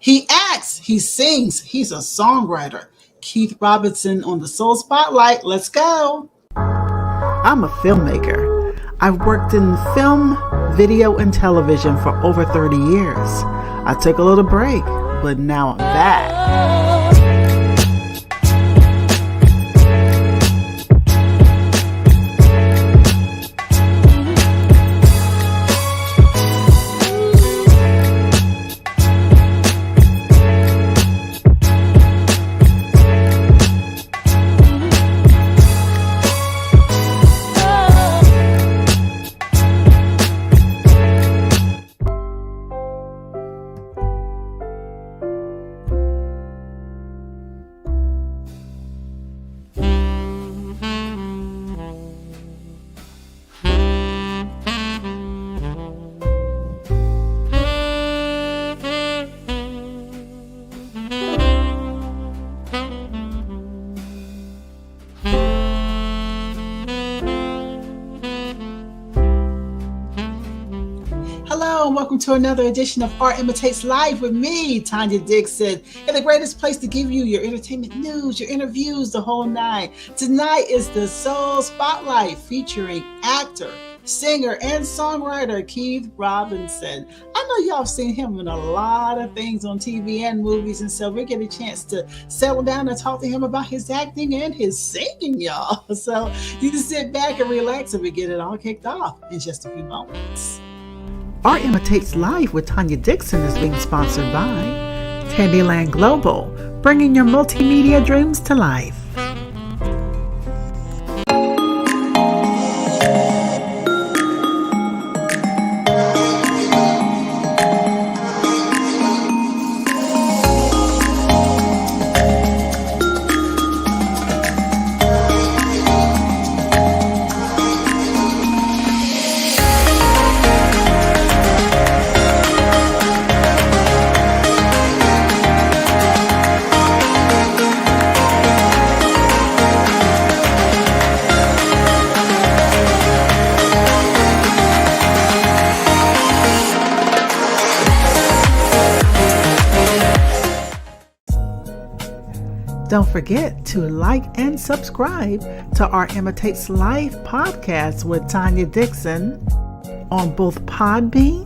He acts, he sings, he's a songwriter. Keith Robinson on the Soul Spotlight. Let's go. I'm a filmmaker. I've worked in film, video, and television for over 30 years. I took a little break, but now I'm back. Welcome to another edition of Art Imitates Life with me, Tanya Dixon, and the greatest place to give you your entertainment news, your interviews, the whole nine. Tonight is the Soul Spotlight featuring actor, singer, and songwriter Keith Robinson. I know y'all have seen him in a lot of things on TV and movies, and so we're getting a chance to settle down and talk to him about his acting and his singing, y'all. So you can sit back and relax and we get it all kicked off in just a few moments. Art Imitates Life with Tanya Dixon is being sponsored by Tandyland Global, bringing your multimedia dreams to life. Don't forget to like and subscribe to Art Imitates Life podcast with Tanya Dixon on both Podbean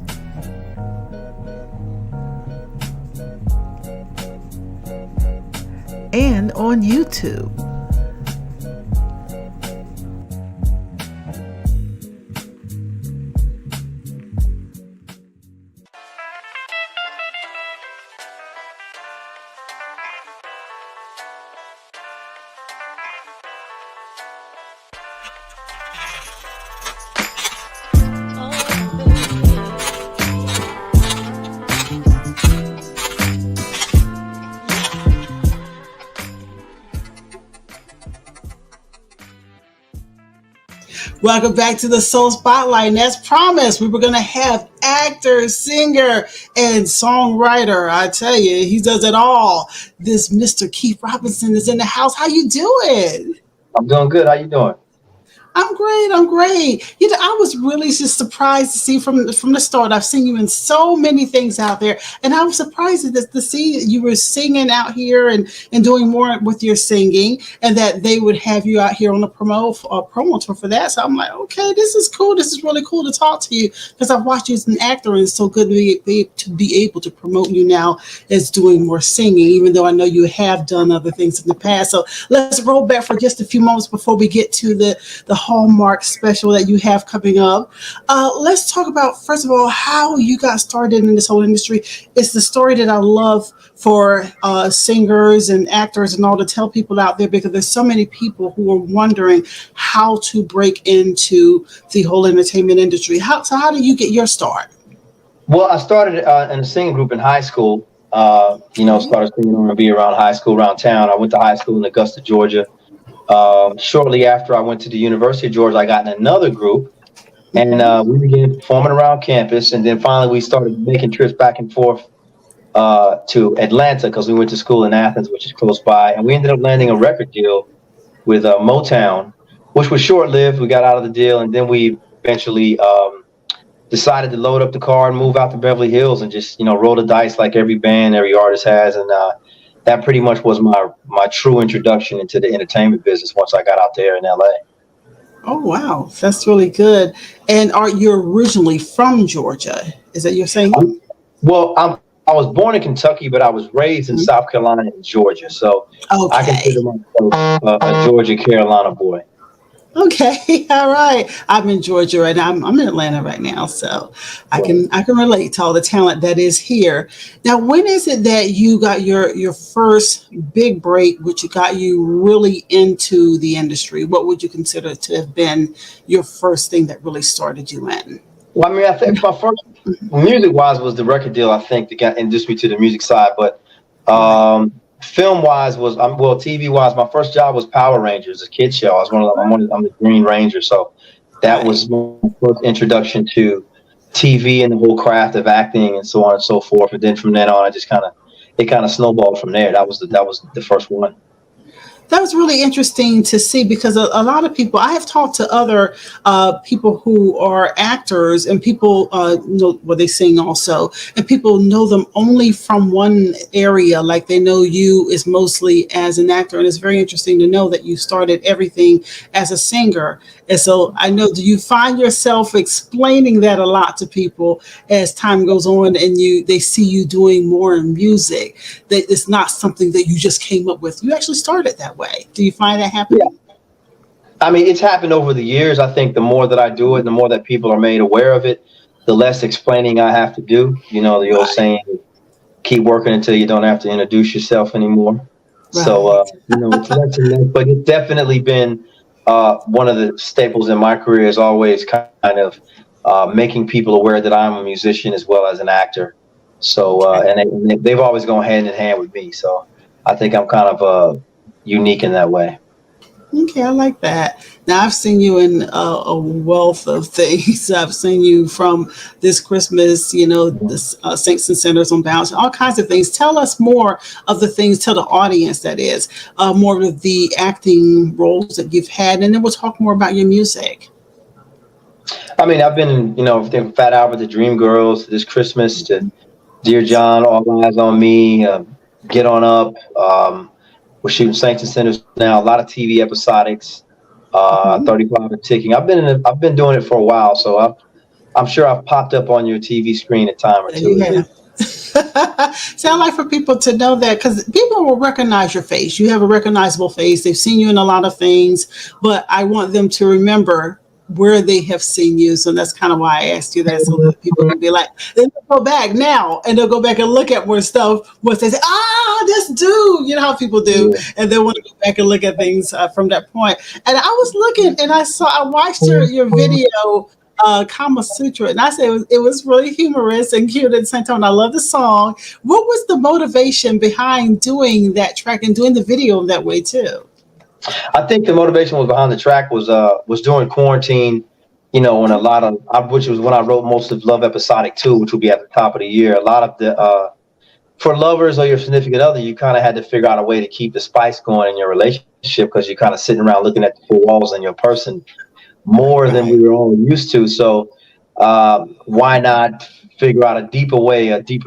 and on YouTube. Welcome back to the Soul Spotlight. And as promised, we were going to have actor, singer, and songwriter. I tell you, he does it all. This Mr. Keith Robinson is in the house. How you doing? I'm doing good. How you doing? I'm great. You know, I was really just surprised to see from the start. I've seen you in so many things out there, and I was surprised to see you were singing out here and doing more with your singing, and that they would have you out here on the promo tour for that. So I'm like, okay, this is cool. This is really cool to talk to you because I've watched you as an actor, and it's so good to be able to promote you now as doing more singing, even though I know you have done other things in the past. So let's roll back for just a few moments before we get to the Hallmark special that you have coming up. Let's talk about, first of all, how you got started in this whole industry. It's the story that I love for singers and actors and all to tell people out there, because there's so many people who are wondering how to break into the whole entertainment industry. How did you get your start? Well, I started in a singing group in high school. Started singing R&B around high school, around town. I went to high school in Augusta, Georgia. Shortly after I went to the University of Georgia, I got in another group, and we began performing around campus. And then finally, we started making trips back and forth to Atlanta because we went to school in Athens, which is close by. And we ended up landing a record deal with Motown, which was short-lived. We got out of the deal, and then we eventually decided to load up the car and move out to Beverly Hills and just, roll the dice like every band, every artist has. And that pretty much was my true introduction into the entertainment business once I got out there in LA. Oh, wow. That's really good. And are you originally from Georgia? Is that you're saying? I was born in Kentucky, but I was raised in South Carolina and Georgia. So I consider myself a Georgia Carolina boy. Okay, all right. I'm in Georgia right now. I'm in Atlanta right now, so I can relate to all the talent that is here. Now, when is it that you got your first big break, which got you really into the industry? What would you consider to have been your first thing that really started you in? Well, I mean, I think my first music-wise was the record deal. I think that got introduced me to the music side, but film-wise TV-wise, my first job was Power Rangers, a kid show. I'm the Green Ranger, so that was my first introduction to TV and the whole craft of acting and so on and so forth. And then from then on, it kind of snowballed from there. That was the first one. That was really interesting to see because a lot of people, I have talked to other people who are actors and people know what they sing also, and people know them only from one area, like they know you is mostly as an actor. And it's very interesting to know that you started everything as a singer. And so I know, do you find yourself explaining that a lot to people as time goes on and they see you doing more in music, that it's not something that you just came up with? You actually started that way. Do you find that happening? Yeah. I mean, it's happened over the years. I think the more that I do it, the more that people are made aware of it, the less explaining I have to do. The old saying, keep working until you don't have to introduce yourself anymore. Right. So, it's less and less, but it's definitely been one of the staples in my career is always kind of making people aware that I'm a musician as well as an actor. So, and they've always gone hand in hand with me. So I think I'm kind of unique in that way. Okay, I like that. Now, I've seen you in a wealth of things. I've seen you from This Christmas, the Saints and Sinners on Bounce, all kinds of things. Tell us more of the things, tell the audience that is, more of the acting roles that you've had, and then we'll talk more about your music. I mean, I've been, from Fat Albert to Dreamgirls, This Christmas to Dear John, All Eyes on Me, Get On Up. We're shooting Saints and Sinners now. A lot of TV episodics, 35 and ticking. I've been doing it for a while, so I'm sure I've popped up on your TV screen a time or two. Yeah. So I like for people to know that because people will recognize your face. You have a recognizable face. They've seen you in a lot of things, but I want them to remember where they have seen you. So that's kind of why I asked you that, so that people can be like, they'll go back now and they'll go back and look at more stuff once they say, this dude, you know how people do. Yeah. And they want to go back and look at things from that point. And I was looking and I watched your video, Kama Sutra, and I said it was really humorous and cute at the same time. I love the song. What was the motivation behind doing that track and doing the video that way too? I think the motivation was behind the track was during quarantine, when which was when I wrote most of Love Episodic 2, which will be at the top of the year. A lot of the for lovers or your significant other, you kind of had to figure out a way to keep the spice going in your relationship because you're kind of sitting around looking at the four walls in your person more than we were all used to. So why not figure out a deeper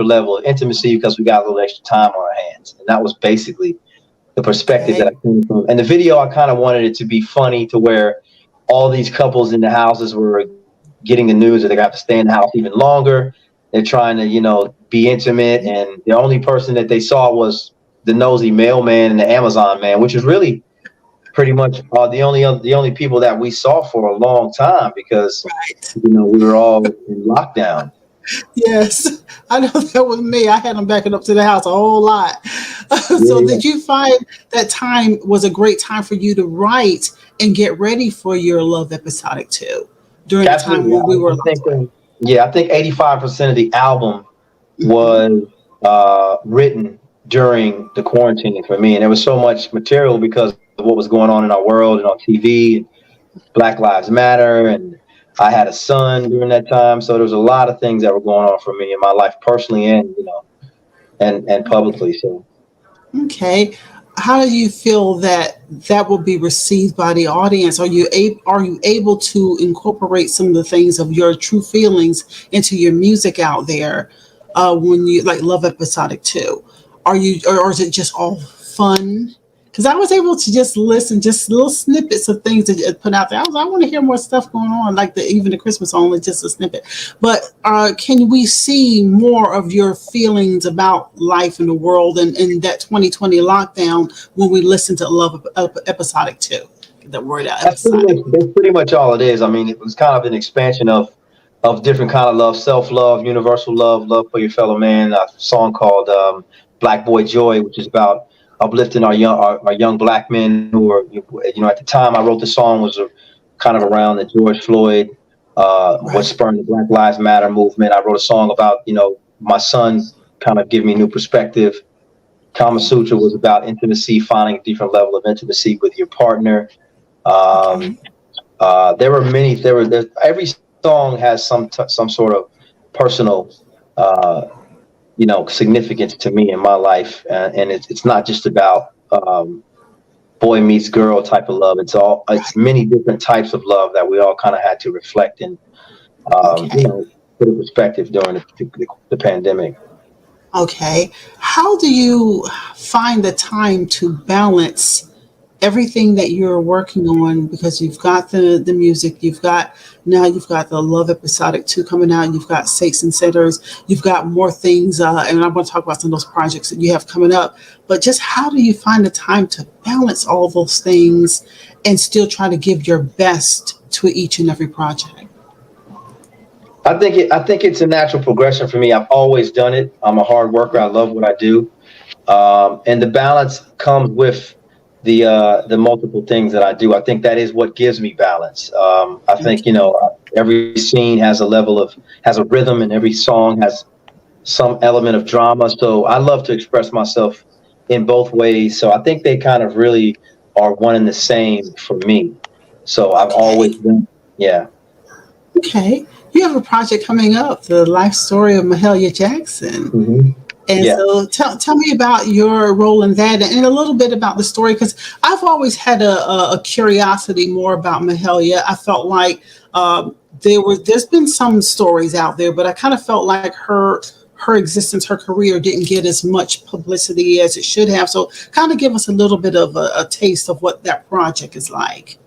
level of intimacy because we got a little extra time on our hands? And that was basically the perspective that I came from. And the video, I kind of wanted it to be funny to where all these couples in the houses were getting the news that they got to stay in the house even longer. They're trying to, be intimate. And the only person that they saw was the nosy mailman and the Amazon man, which is really pretty much the only people that we saw for a long time because, we were all in lockdown. Yes, I know that was me. I had them backing up to the house a whole lot. So did you find that time was a great time for you to write and get ready for your Love Episodic 2 during the time when we were I think 85% of the album was written during the quarantine for me. And there was so much material because of what was going on in our world and on TV, and Black Lives Matter, and I had a son during that time, so there was a lot of things that were going on for me in my life, personally and and publicly. So, okay, how do you feel that that will be received by the audience? Are you able to incorporate some of the things of your true feelings into your music out there when you like Love Episodic 2? Or is it just all fun? Because I was able to just listen, just little snippets of things that you put out there. I want to hear more stuff going on, like even the Christmas song is just a snippet. But can we see more of your feelings about life in the world and that 2020 lockdown when we listen to Love Episodic 2? Get that word out. That's pretty much all it is. I mean, it was kind of an expansion of different kind of love, self-love, universal love, love for your fellow man. A song called Black Boy Joy, which is about uplifting our young black men who are, at the time I wrote the song was kind of around the George Floyd, what spurred the Black Lives Matter movement. I wrote a song about, my son kind of giving me new perspective. Kama Sutra was about intimacy, finding a different level of intimacy with your partner. There were many, every song has some sort of personal, significance to me in my life, and it's not just about boy meets girl type of love. It's many different types of love that we all kind of had to reflect and put in perspective during the pandemic. Okay, how do you find the time to balance everything that you're working on? Because you've got the music, you've got the Love Episodic 2 coming out, you've got Saints and Sinners, you've got more things, and I want to talk about some of those projects that you have coming up. But just how do you find the time to balance all those things and still try to give your best to each and every project? I think it's a natural progression for me. I've always done it. I'm a hard worker. I love what I do, and the balance comes with the multiple things that I do. I think that is what gives me balance. I think, every scene has a rhythm, and every song has some element of drama. So I love to express myself in both ways. So I think they kind of really are one and the same for me. So I've always been, yeah. Okay. You have a project coming up, the life story of Mahalia Jackson. Mm-hmm. And so tell me about your role in that and a little bit about the story, because I've always had a curiosity more about Mahalia. I felt like there's been some stories out there, but I kind of felt like her existence, her career didn't get as much publicity as it should have. So kind of give us a little bit of a taste of what that project is like.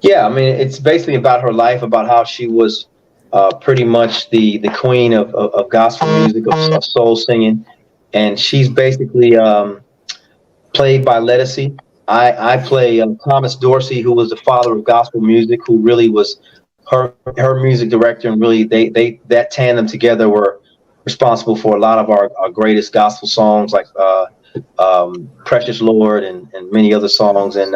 Yeah, I mean, it's basically about her life, about how she was pretty much the queen of gospel music, of soul singing. And she's basically played by Lettucey. I play Thomas Dorsey, who was the father of gospel music, who really was her music director. And really, they that tandem together were responsible for a lot of our greatest gospel songs, like Precious Lord and many other songs. And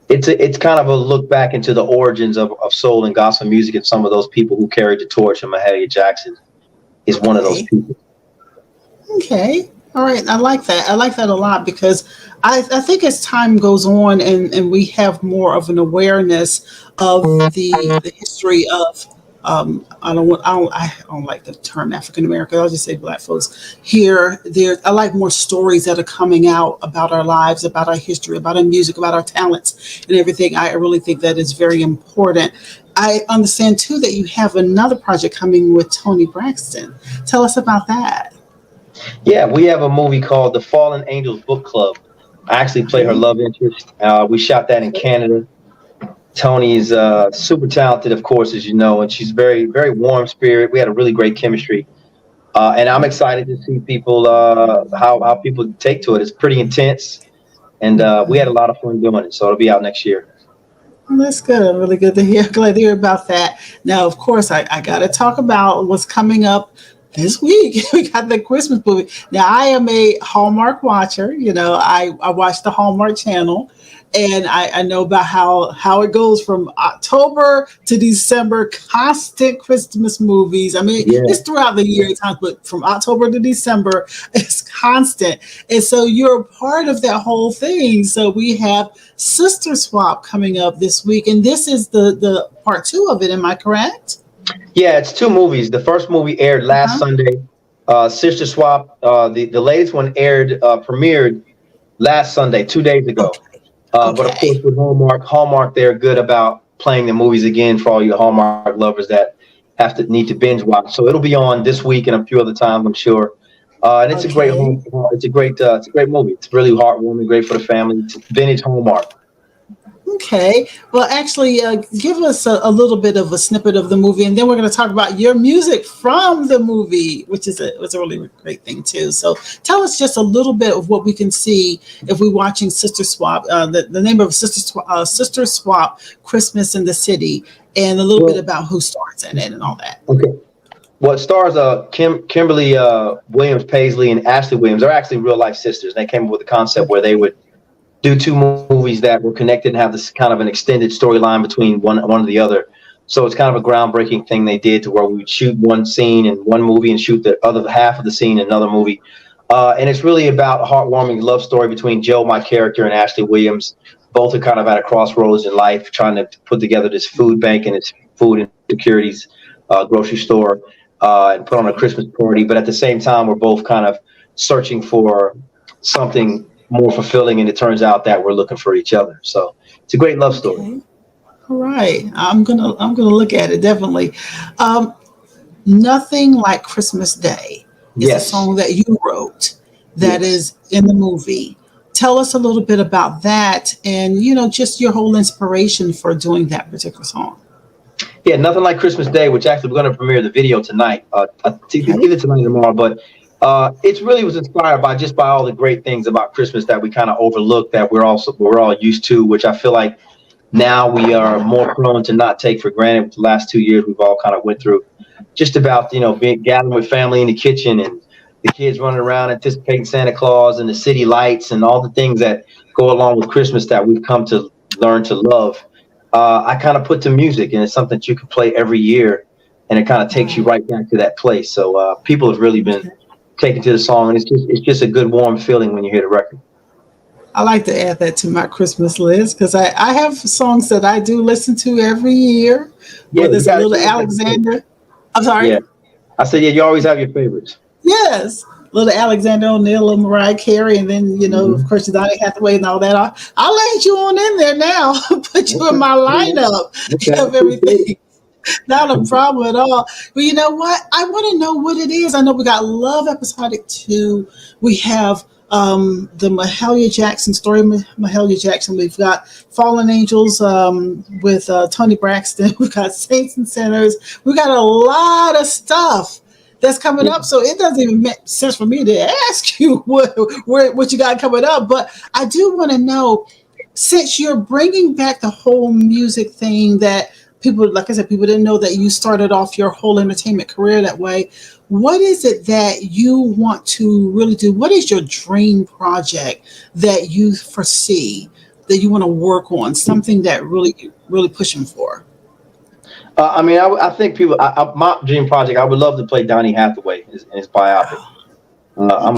it's kind of a look back into the origins of soul and gospel music, and some of those people who carried the torch. And Mahalia Jackson is one of those people. Okay. All right. I like that. I like that a lot, because I think as time goes on and we have more of an awareness of the history of I don't like the term African American. I'll just say Black folks here. I like more stories that are coming out about our lives, about our history, about our music, about our talents and everything. I really think that is very important. I understand too that you have another project coming with Toni Braxton. Tell us about that. Yeah, we have a movie called The Fallen Angels Book Club. I actually play her love interest. We shot that in Canada. Toni is super talented, of course, as you know, and she's very, very warm spirit. We had a really great chemistry, and I'm excited to see people how people take to it. It's pretty intense, and we had a lot of fun doing it. So it'll be out next year. Well, that's good. Really good to hear. Glad to hear about that. Now, of course, I got to talk about what's coming up this week. We got the Christmas movie. Now, I am a Hallmark watcher. I watch the Hallmark channel. And I know about how it goes from October to December, constant Christmas movies. I mean, It's throughout the year at times, but from October to December, it's constant. And so you're a part of that whole thing. So we have Sister Swap coming up this week. And this is the part 2 of it. Am I correct? Yeah, it's 2 movies. The first movie aired last Sunday. Sister Swap, the latest one premiered last Sunday, 2 days ago. Okay. But of course, with Hallmark, they're good about playing the movies again for all you Hallmark lovers that need to binge watch. So it'll be on this week and a few other times, I'm sure. And it's a great it's a great movie. It's really heartwarming, great for the family. It's vintage Hallmark. Okay. Well, actually, give us a little bit of a snippet of the movie, and then we're going to talk about your music from the movie, which is a really great thing too. So, tell us just a little bit of what we can see if we're watching Sister Swap. The name of Sister Swap: Christmas in the City, and a little bit about who stars in it and all that. Okay. Well, it stars Kimberly Williams Paisley and Ashley Williams. They're actually real life sisters. They came up with a concept where they would do two movies that were connected and have this kind of an extended storyline between one or the other. So it's kind of a groundbreaking thing they did, to where we would shoot one scene in one movie and shoot the other half of the scene in another movie. And it's really about a heartwarming love story between Joe, my character, and Ashley Williams. Both are kind of at a crossroads in life, trying to put together this food bank and its food insecurities grocery store and put on a Christmas party. But at the same time, we're both kind of searching for something more fulfilling, and it turns out that we're looking for each other. So it's a great love story. Okay. All right, I'm gonna look at it definitely. Nothing Like Christmas Day is a song that you wrote that is in the movie. Tell us a little bit about that, and just your whole inspiration for doing that particular song. Yeah, Nothing Like Christmas Day, which actually we're going to premiere the video tonight, either tonight or tomorrow. But it really was inspired by all the great things about Christmas that we kind of overlook, that we're all used to, which I feel like now we are more prone to not take for granted. With the last 2 years we've all kind of went through, just about being gathering with family in the kitchen and the kids running around anticipating Santa Claus and the city lights and all the things that go along with Christmas that we've come to learn to love. I kind of put to music, and it's something that you can play every year, and it kind of takes you right back to that place. So people have really been taken to the song, and it's just a good warm feeling when you hear the record. I like to add that to my Christmas list, because I have songs that I do listen to every year. Yeah, there's a Little Alexander. I'm sorry. Yeah, I said you always have your favorites. Yes, Little Alexander O'Neal and Mariah Carey, and then of course Donny Hathaway and all that. I'll let you on in there now. Put you in my lineup of everything. Not a problem at all. But you know what? I want to know what it is. I know we got Love Episodic 2. We have the Mahalia Jackson story, Mahalia Jackson. We've got Fallen Angels with Tony Braxton. We've got Saints and Sinners. We got a lot of stuff that's coming up. So it doesn't even make sense for me to ask you what you got coming up. But I do want to know, since you're bringing back the whole music thing that people, like I said, people didn't know that you started off your whole entertainment career that way. What is it that you want to really do? What is your dream project that you foresee that you want to work on? Something that really pushing for? I think people. My dream project, I would love to play Donny Hathaway in his biopic. I'm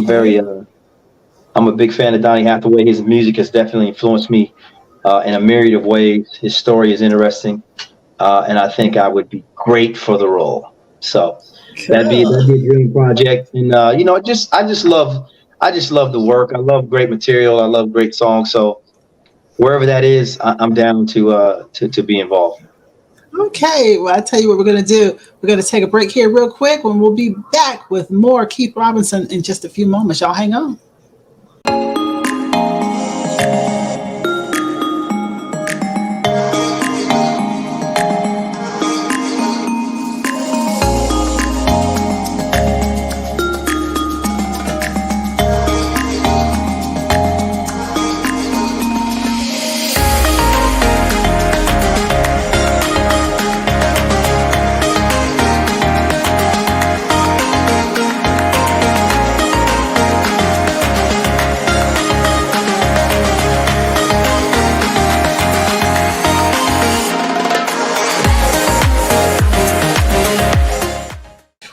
a big fan of Donny Hathaway. His music has definitely influenced me in a myriad of ways. His story is interesting, and I think I would be great for the role. So that'd be a dream project. And I just love the work. I love great material. I love great songs. So wherever that is, I'm down to be involved. Okay, well, I tell you what we're going to do. We're going to take a break here real quick, and we'll be back with more Keith Robinson in just a few moments. Y'all hang on.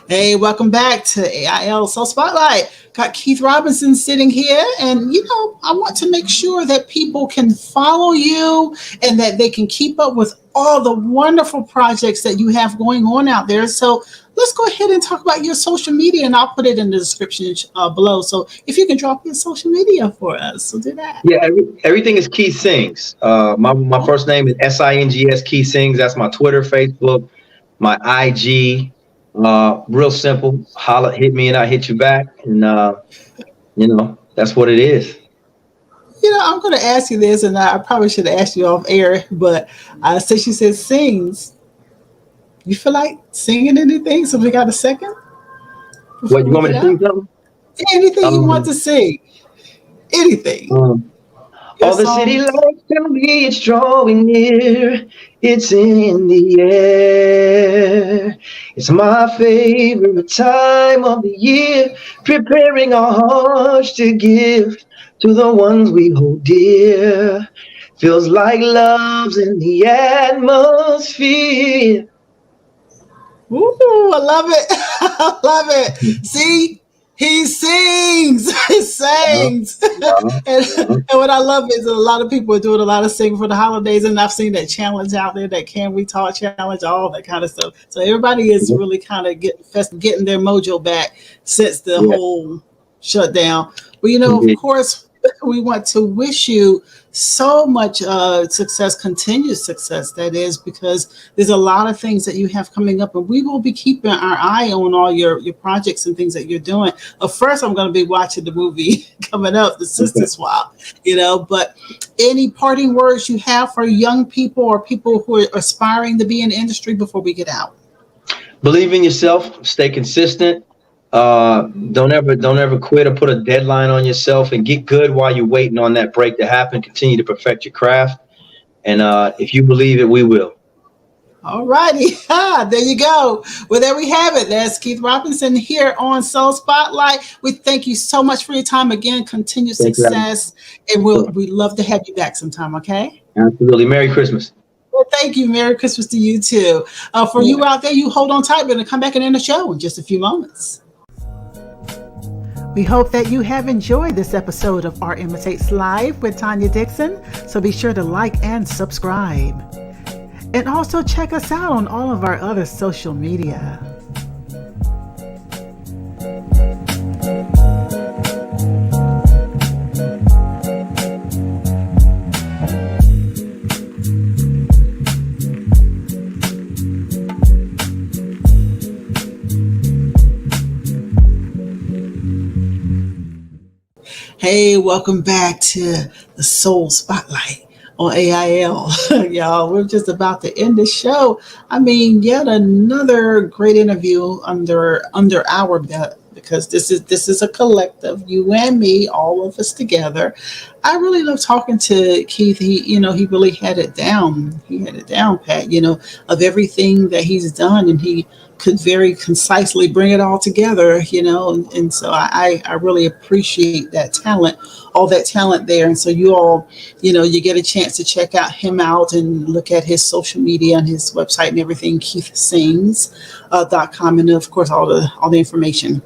Hey, welcome back to AIL Soul Spotlight. got Keith Robinson sitting here, and I want to make sure that people can follow you and that they can keep up with all the wonderful projects that you have going on out there. So let's go ahead and talk about your social media, and I'll put it in the description below. So if you can drop your social media for us, so do that. Yeah, everything is Keith Sings. My first name is Sings, Keith Sings. That's my Twitter, Facebook, my IG. Real simple. Holla, hit me and I hit you back. And, that's what it is. I'm going to ask you this, and I probably should have asked you off air, but since you said sings, you feel like singing anything? So we got a second? What, you want me to sing something? Anything you want to sing. Anything. All the city lights tell me it's drawing near. It's in the air. It's my favorite time of the year, preparing our hearts to give to the ones we hold dear. Feels like love's in the atmosphere. Ooh, I love it. I love it. See? He sings. He sings. And what I love is a lot of people are doing a lot of singing for the holidays, and I've seen that challenge out there, that Can We Talk challenge, all that kind of stuff. So everybody is really kind of getting their mojo back since the whole shutdown. Well, of course, we want to wish you so much success, continued success, that is, because there's a lot of things that you have coming up, and we will be keeping our eye on all your projects and things that you're doing. First, I'm going to be watching the movie coming up, The Sister Swap, but any parting words you have for young people or people who are aspiring to be in the industry before we get out? Believe in yourself, stay consistent. Don't ever quit or put a deadline on yourself, and get good while you're waiting on that break to happen. Continue to perfect your craft. And if you believe it, we will. All righty. There you go. Well, there we have it. That's Keith Robinson here on Soul Spotlight. We thank you so much for your time again. Continued success. And we'd love to have you back sometime. Okay. Absolutely. Merry Christmas. Well, thank you. Merry Christmas to you too. For you out there, you hold on tight. We're going to come back and end the show in just a few moments. We hope that you have enjoyed this episode of Art Imitates Live with Tanya Dixon. So be sure to like and subscribe. And also check us out on all of our other social media. Hey, welcome back to the Soul Spotlight on AIL. Y'all, we're just about to end the show. I mean, yet another great interview under our belt, because this is a collective, you and me, all of us together. I really love talking to Keith. He really had it down. He had it down, Pat, of everything that he's done, and he could very concisely bring it all together, and so I really appreciate that talent, all that talent there. And so you all, you get a chance to check him out and look at his social media and his website and everything, keithsings.com, and of course all the information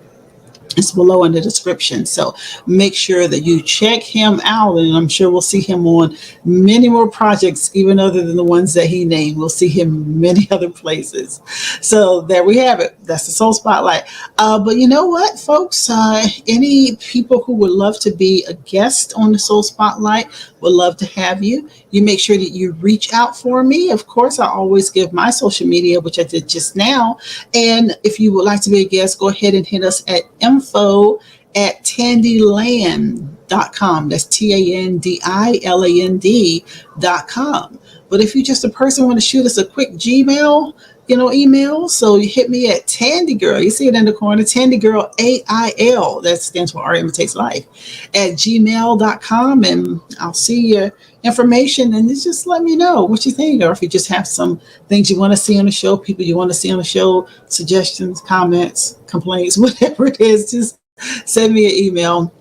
is below in the description. So make sure that you check him out, and I'm sure we'll see him on many more projects, even other than the ones that he named. We'll see him many other places. So there we have it. That's the Soul Spotlight. But you know what, folks? Any people who would love to be a guest on the Soul Spotlight, would love to have you. You make sure that you reach out for me. Of course, I always give my social media, which I did just now. And if you would like to be a guest, go ahead and hit us at info@tandyland.com. That's TANDILAND.com. But if you're just a person want to shoot us a quick Gmail, email, so you hit me at Tandygirl. You see it in the corner, Tandygirl AIL. That stands for Art Imitates Life at gmail.com, and I'll see your information, and just let me know what you think, or if you just have some things you want to see on the show, people you want to see on the show, suggestions, comments, complaints, whatever it is, just send me an email.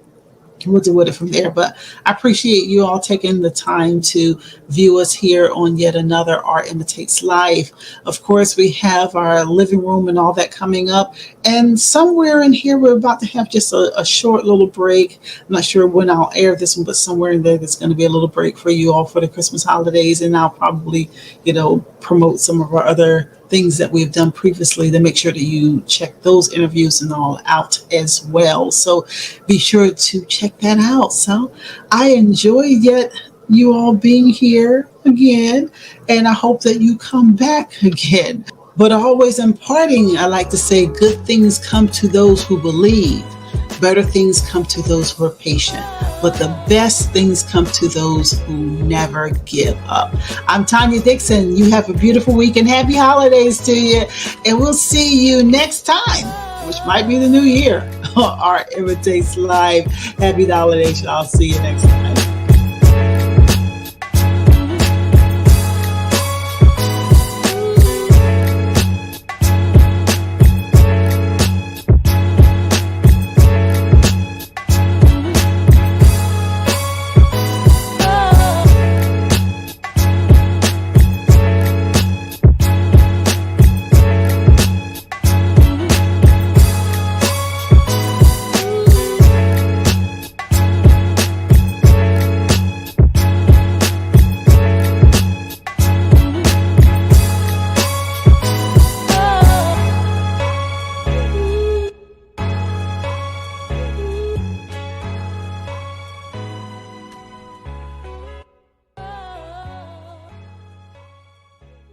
we'll deal with it from there. But I appreciate you all taking the time to view us here on yet another Art Imitates Life. Of course, we have our living room and all that coming up. And somewhere in here, we're about to have just a short little break. I'm not sure when I'll air this one, but somewhere in there, there's going to be a little break for you all for the Christmas holidays. And I'll probably, promote some of our other things that we've done previously to make sure that you check those interviews and all out as well. So be sure to check that out. So I enjoyed you all being here again, and I hope that you come back again. But always in parting, I like to say good things come to those who believe. Better things come to those who are patient, but the best things come to those who never give up. I'm Tanya Dixon. You have a beautiful week and happy holidays to you. And we'll see you next time, which might be the new year. Art Imitates Live. Happy holidays. I'll see you next time.